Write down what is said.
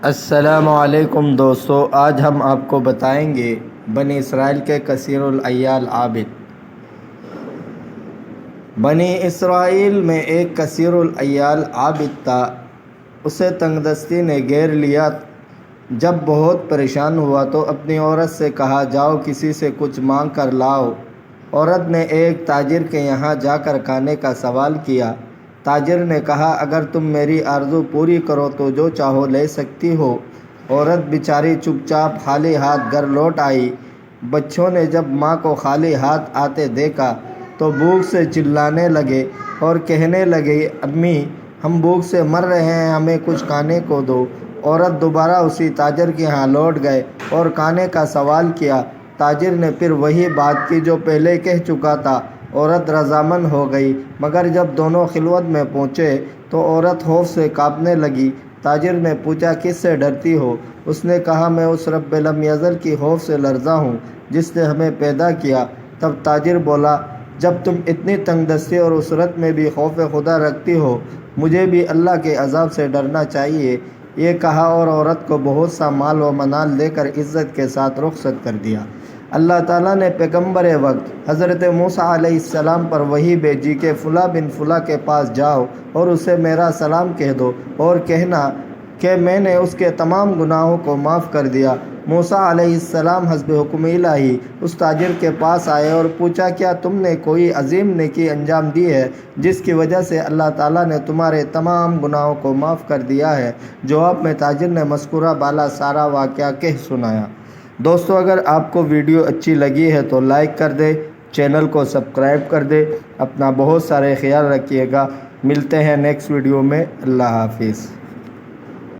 السلام علیکم دوستو، آج ہم آپ کو بتائیں گے بنی اسرائیل کے کثیر العیال عابد۔ بنی اسرائیل میں ایک کثیر العیال عابد تھا۔ اسے تنگ دستی نے گھیر لیا۔ جب بہت پریشان ہوا تو اپنی عورت سے کہا، جاؤ کسی سے کچھ مانگ کر لاؤ۔ عورت نے ایک تاجر کے یہاں جا کر کھانے کا سوال کیا۔ تاجر نے کہا، اگر تم میری آرزو پوری کرو تو جو چاہو لے سکتی ہو۔ عورت بیچاری چپ چاپ خالی ہاتھ گھر لوٹ آئی۔ بچوں نے جب ماں کو خالی ہاتھ آتے دیکھا تو بھوک سے چلانے لگے اور کہنے لگے، امی ہم بھوک سے مر رہے ہیں، ہمیں کچھ کھانے کو دو۔ عورت دوبارہ اسی تاجر کے ہاں لوٹ گئے اور کھانے کا سوال کیا۔ تاجر نے پھر وہی بات کی جو پہلے کہہ چکا تھا۔ عورت رضامند ہو گئی، مگر جب دونوں خلوت میں پہنچے تو عورت خوف سے کانپنے لگی۔ تاجر نے پوچھا، کس سے ڈرتی ہو؟ اس نے کہا، میں اس رب لم یزل کی خوف سے لرزا ہوں جس نے ہمیں پیدا کیا۔ تب تاجر بولا، جب تم اتنی تنگ دستی اور اسرت میں بھی خوف خدا رکھتی ہو، مجھے بھی اللہ کے عذاب سے ڈرنا چاہیے۔ یہ کہا اور عورت کو بہت سا مال و منال دے کر عزت کے ساتھ رخصت کر دیا۔ اللہ تعالیٰ نے پیغمبر وقت حضرت موسیٰ علیہ السلام پر وحی بھیجی کہ فلاں بن فلاں کے پاس جاؤ اور اسے میرا سلام کہہ دو اور کہنا کہ میں نے اس کے تمام گناہوں کو معاف کر دیا۔ موسیٰ علیہ السلام حسب حکم الہی اس تاجر کے پاس آئے اور پوچھا، کیا تم نے کوئی عظیم نیکی انجام دی ہے جس کی وجہ سے اللہ تعالیٰ نے تمہارے تمام گناہوں کو معاف کر دیا ہے؟ جواب میں تاجر نے مذکورہ بالا سارا واقعہ کہہ سنایا۔ دوستو، اگر آپ کو ویڈیو اچھی لگی ہے تو لائک کر دے، چینل کو سبسکرائب کر دے۔ اپنا بہت سارے خیال رکھیے گا۔ ملتے ہیں نیکسٹ ویڈیو میں۔ اللہ حافظ۔